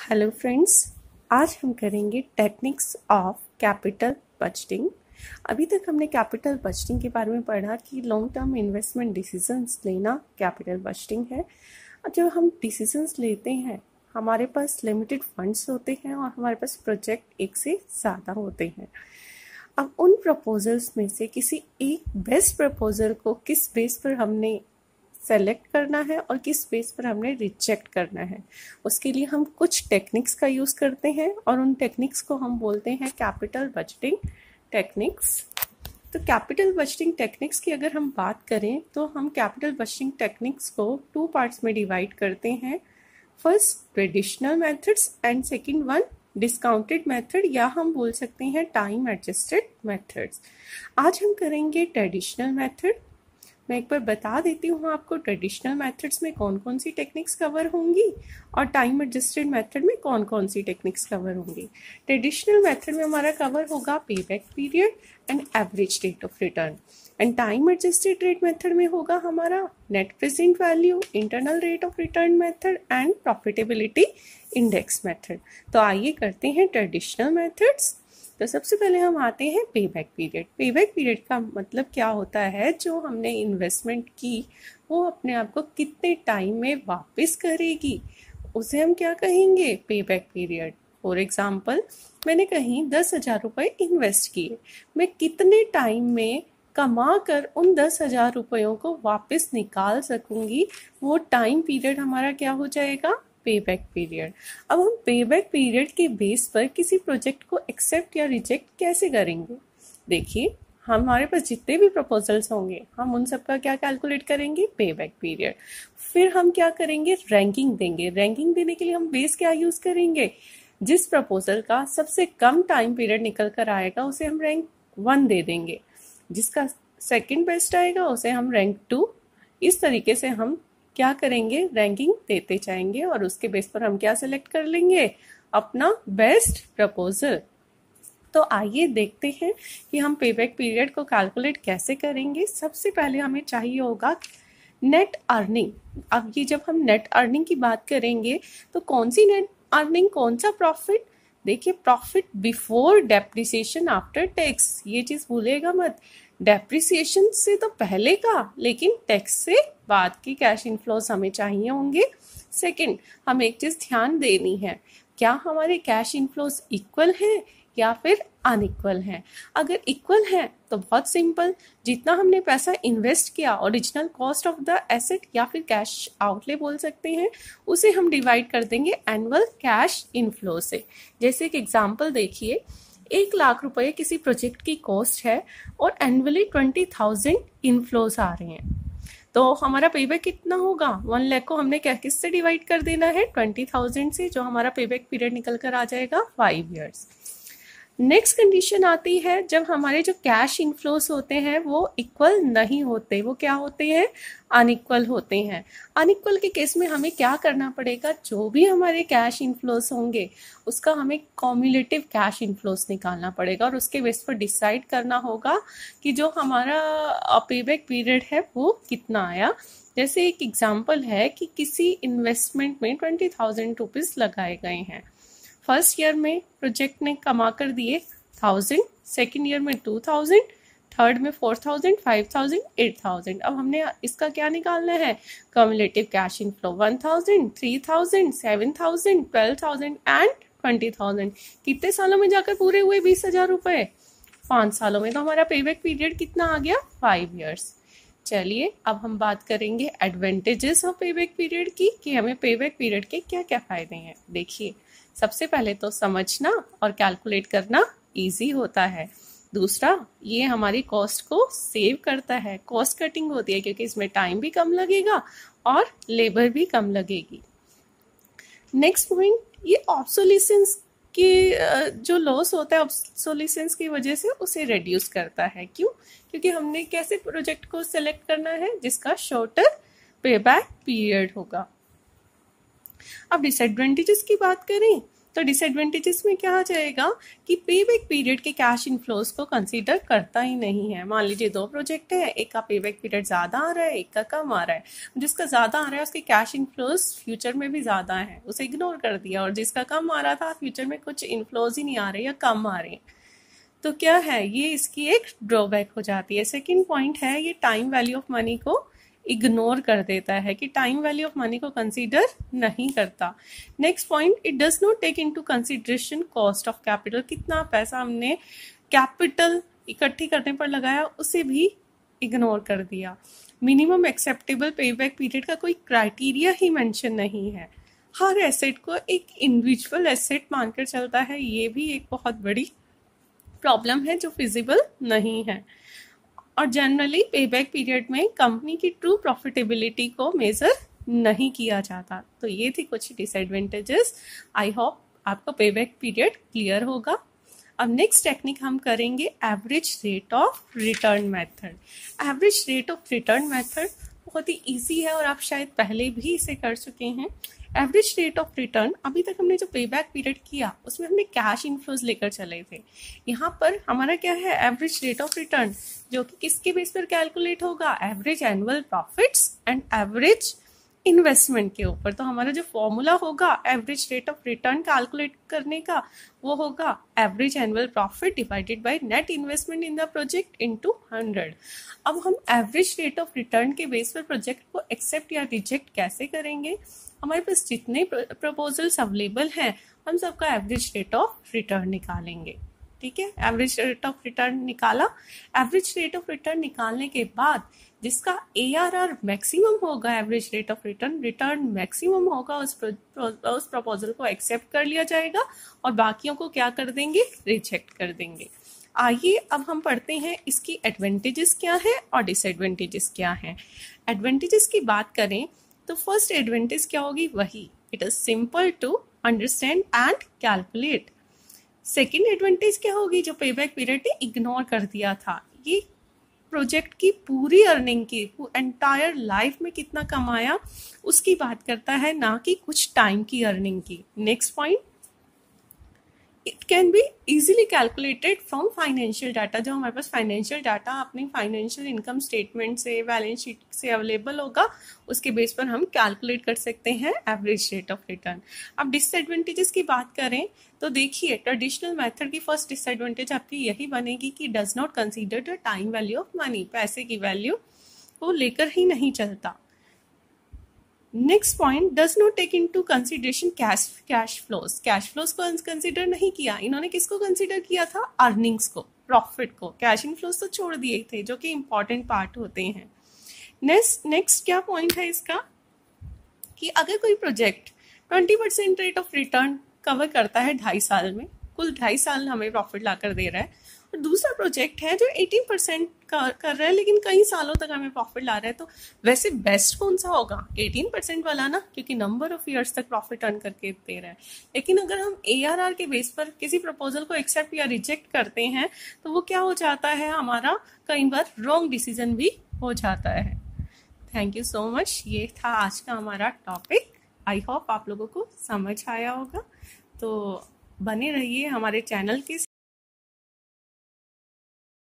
Hello friends, आज हम करेंगे टेक्निक्स ऑफ कैपिटल बजटिंग। अभी तक हमने कैपिटल बजटिंग के बारे में पढ़ा कि लॉन्ग टर्म इन्वेस्टमेंट डिसीजंस लेना कैपिटल बजटिंग है। जब हम डिसीजंस लेते हैं, हमारे पास लिमिटेड फंड्स होते हैं और हमारे पास प्रोजेक्ट एक से ज़्यादा होते हैं। अब उन प्रपोजल्स में से किसी एक बेस्ट प्रपोजल को किस बेस पर हमने सेलेक्ट करना है और किस बेस पर हमने रिजेक्ट करना है, उसके लिए हम कुछ टेक्निक्स का यूज़ करते हैं और उन टेक्निक्स को हम बोलते हैं कैपिटल बजटिंग टेक्निक्स। तो कैपिटल बजटिंग टेक्निक्स की अगर हम बात करें तो हम कैपिटल बजटिंग टेक्निक्स को 2 पार्ट्स में डिवाइड करते हैं। First traditional methods and second one discounted method, या हम बोल सकते हैं टाइम एडजस्टेड मेथड्स। आज हम करेंगे ट्रेडिशनल मेथड। मैं एक बार बता देती हूँ आपको ट्रेडिशनल मेथड्स में कौन कौन सी टेक्निक्स कवर होंगी और टाइम एडजस्टेड मेथड में कौन कौन सी टेक्निक्स कवर होंगी। ट्रेडिशनल मेथड में हमारा कवर होगा payback period and average rate of return, and time adjusted rate method में होगा हमारा net present value, internal rate of return method and profitability index method. तो आइए करते हैं ट्रेडिशनल मेथड्स। तो सबसे पहले हम आते हैं पेबैक पीरियड। पेबैक पीरियड का मतलब क्या होता है, जो हमने इन्वेस्टमेंट की वो अपने आप को कितने टाइम में वापस करेगी, उसे हम क्या कहेंगे, पेबैक पीरियड। फॉर एग्जाम्पल, मैंने कहीं 10,000 रुपये इन्वेस्ट किए, मैं कितने टाइम में कमा कर उन 10,000 रुपयों को वापस निकाल सकूंगी, वो टाइम पीरियड हमारा क्या हो जाएगा, पेबैक पीरियड। अब हम पेबैक पीरियड के बेस पर किसी प्रोजेक्ट को एक्सेप्ट या रिजेक्ट कैसे करेंगे। देखिए, हमारे पास जितने भी प्रपोजल्स होंगे हम उन सब का क्या कैलकुलेट करेंगे, पेबैक पीरियड। फिर हम क्या करेंगे, रैंकिंग देंगे। रैंकिंग देने के लिए हम बेस क्या यूज करेंगे, जिस प्रपोजल का सबसे कम टाइम पीरियड निकल कर आएगा उसे हम रैंक 1 दे देंगे, जिसका सेकंड बेस्ट आएगा उसे हम रैंक 2। इस तरीके से हम क्या करेंगे, रैंकिंग देते जाएंगे और उसके बेस पर हम क्या सिलेक्ट कर लेंगे, अपना बेस्ट प्रपोजल। तो आइए देखते हैं कि हम पेबैक पीरियड को कैलकुलेट कैसे करेंगे। सबसे पहले हमें चाहिए होगा नेट अर्निंग। अब ये जब हम नेट अर्निंग की बात करेंगे तो कौन सी नेट अर्निंग, कौन सा प्रॉफिट, देखिए profit before depreciation after tax, ये चीज भूलेगा मत। डेप्रिसिएशन से तो पहले का, लेकिन टैक्स से बाद की कैश इनफ्लोस हमें चाहिए होंगे। सेकंड, हमें एक चीज ध्यान देनी है, क्या हमारे कैश इनफ्लोस इक्वल है या फिर अनइक्वल है। अगर इक्वल है तो बहुत सिंपल, जितना हमने पैसा इन्वेस्ट किया, original cost of the asset या फिर कैश आउटले बोल सकते हैं, उसे हम डिवाइड कर देंगे एनुअल कैश इनफ्लो से। जैसे एक एग्जांपल देखिए, 1 लाख रुपए किसी प्रोजेक्ट की कॉस्ट है और एनुअली 20,000 इनफ्लोस आ रहे हैं, तो हमारा पेबैक कितना होगा, 1 लाख को हमने क्या किससे डिवाइड कर देना है, 20,000 से, जो हमारा पेबैक पीरियड निकल कर आ जाएगा 5 ईयर्स। नेक्स्ट कंडीशन आती है जब हमारे जो कैश इनफ्लोस होते हैं वो इक्वल नहीं होते, वो क्या होते हैं, अनइक्वल होते हैं। अनइक्वल के केस में हमें क्या करना पड़ेगा, जो भी हमारे कैश इनफ्लोस होंगे उसका हमें कॉम्युलेटिव कैश इनफ्लोस निकालना पड़ेगा और उसके बेस पर डिसाइड करना होगा कि जो हमारा पेबैक पीरियड है वो कितना आया। जैसे एक एग्जाम्पल है कि किसी इन्वेस्टमेंट में 20,000 रुपीज लगाए गए हैं। फर्स्ट ईयर में प्रोजेक्ट ने कमा कर दिए 1000, सेकेंड ईयर में 2000, थर्ड में 4000, 5000, 8000। अब हमने इसका क्या निकालना है, कम्युलेटिव कैश इनफ्लो 1000, 3000, 7000, 12,000 एंड 20,000। कितने सालों में जाकर पूरे हुए 20,000 रुपए, 5 सालों में। तो हमारा पेबैक पीरियड कितना आ गया, 5 ईयर्स। चलिए अब हम बात करेंगे एडवांटेजेस ऑफ पेबैक पीरियड की, कि हमें पेबैक पीरियड के क्या क्या फायदे हैं। देखिए, सबसे पहले तो समझना और कैलकुलेट करना इजी होता है। दूसरा, ये हमारी कॉस्ट को सेव करता है, कॉस्ट कटिंग होती है क्योंकि इसमें टाइम भी कम लगेगा और लेबर भी कम लगेगी। नेक्स्ट पॉइंट, ये ऑब्सोलिसेंस के जो लॉस होता है ऑब्सोलिसेंस की वजह से उसे रिड्यूस करता है। क्यों, क्योंकि हमने कैसे प्रोजेक्ट को सिलेक्ट करना है, जिसका शॉर्टर पेबैक पीरियड होगा। अब डिसएडवांटेजेस की बात करें तो डिसएडवांटेजेस में क्या आ जाएगा कि पे बैक पीरियड के कैश इनफ्लोज को कंसीडर करता ही नहीं है। मान लीजिए 2 प्रोजेक्ट है, एक का पे बैक पीरियड ज़्यादा आ रहा है, एक का कम आ रहा है। जिसका ज़्यादा आ रहा है उसके कैश इनफ्लोज फ्यूचर में भी ज़्यादा है, उसे इग्नोर कर दिया, और जिसका कम आ रहा था फ्यूचर में कुछ इनफ्लोज ही नहीं आ रहे या कम आ रहे हैं। तो क्या है, ये इसकी एक ड्रॉबैक हो जाती है। सेकेंड पॉइंट है, ये टाइम वैल्यू ऑफ मनी को इग्नोर कर देता है, कि टाइम वैल्यू ऑफ मनी को कंसीडर नहीं करता। Next point, it does not take into consideration cost of capital. कितना पैसा हमने कैपिटल इकट्ठी करने पर लगाया उसे भी इग्नोर कर दिया। मिनिमम एक्सेप्टेबल पेबैक पीरियड का कोई क्राइटेरिया ही मेंशन नहीं है। हर एसेट को एक इंडिविजुअल एसेट मानकर चलता है, ये भी एक बहुत बड़ी प्रॉब्लम है जो फिजिबल नहीं है। और जनरली पेबैक पीरियड में कंपनी की ट्रू प्रॉफिटेबिलिटी को मेजर नहीं किया जाता। तो ये थी कुछ डिसएडवांटेजेस। आई होप आपको पेबैक पीरियड क्लियर होगा। अब नेक्स्ट टेक्निक हम करेंगे average rate of return method. Average rate of return method बहुत ही इजी है और आप शायद पहले भी इसे कर चुके हैं। एवरेज रेट ऑफ रिटर्न, अभी तक हमने जो पेबैक पीरियड किया उसमें हमने कैश इनफ्लोज लेकर चले थे। यहाँ पर हमारा क्या है, एवरेज रेट ऑफ रिटर्न, जो कि किसके बेस पर कैलकुलेट होगा, average annual profits and average investment के ऊपर। तो हमारा जो फॉर्मूला होगा average rate of return calculate करने का, वो होगा average annual profit divided by net investment in the project into 100। अब हम एवरेज रेट ऑफ रिटर्न के बेस पर प्रोजेक्ट को एक्सेप्ट या रिजेक्ट कैसे करेंगे। हमारे पास जितने प्रपोजल्स अवेलेबल हैं हम सबका एवरेज रेट ऑफ रिटर्न निकालेंगे। ठीक है, एवरेज रेट ऑफ रिटर्न निकाला। एवरेज रेट ऑफ रिटर्न निकालने के बाद जिसका ARR मैक्सिमम होगा, average rate of return maximum होगा, उस प्रपोजल को एक्सेप्ट कर लिया जाएगा और बाकियों को क्या कर देंगे, रिजेक्ट कर देंगे। आइए अब हम पढ़ते हैं इसकी एडवांटेजेस क्या है और डिसएडवांटेजेस क्या है। एडवांटेजेस की बात करें तो फर्स्ट एडवांटेज क्या होगी, वही it is simple to understand and calculate. Second advantage क्या होगी, जो पेबैक पीरियड ने इग्नोर कर दिया था, ये प्रोजेक्ट की पूरी अर्निंग की, एंटायर लाइफ में कितना कमाया उसकी बात करता है, ना कि कुछ टाइम की अर्निंग की। Next point, it can be easily calculated from financial data. जो हमारे पास फाइनेंशियल डाटा अपनी फाइनेंशियल इनकम स्टेटमेंट से, बैलेंस शीट से अवेलेबल होगा, उसके बेस पर हम कैलकुलेट कर सकते हैं एवरेज रेट ऑफ रिटर्न। अब डिसएडवांटेजेस की बात करें तो देखिए, ट्रेडिशनल मेथड की फर्स्ट डिसएडवांटेज आपकी यही बनेगी कि does not consider the time value of money. पैसे की वैल्यू को लेकर ही नहीं चलता। Next point, does not take into consideration cash flows. Cash flows को कंसीडर नहीं किया। इन्होंने किसको कंसीडर किया था, अर्निंग्स को, प्रॉफिट को। कैश इनफ्लोज तो छोड़ दिए थे, जो कि इंपॉर्टेंट पार्ट होते हैं। नेक्स्ट क्या पॉइंट है इसका, कि अगर कोई project 20% rate of return cover करता है 2.5 साल में, कुल 2.5 साल हमें प्रॉफिट ला कर दे रहा है, और दूसरा प्रोजेक्ट है जो 18% कर रहा है लेकिन कई सालों तक हमें प्रॉफिट ला रहा है, तो वैसे बेस्ट कौन सा होगा, 18% वाला ना, क्योंकि नंबर ऑफ ईयर्स तक प्रॉफिट अर्न करके दे रहा है। लेकिन अगर हम ARR के बेस पर किसी प्रपोजल को एक्सेप्ट या रिजेक्ट करते हैं तो वो क्या हो जाता है, हमारा कई बार रॉन्ग डिसीजन भी हो जाता है। थैंक यू सो मच, ये था आज का हमारा टॉपिक। आई होप आप लोगों को समझ आया होगा। तो बने रहिए हमारे चैनल के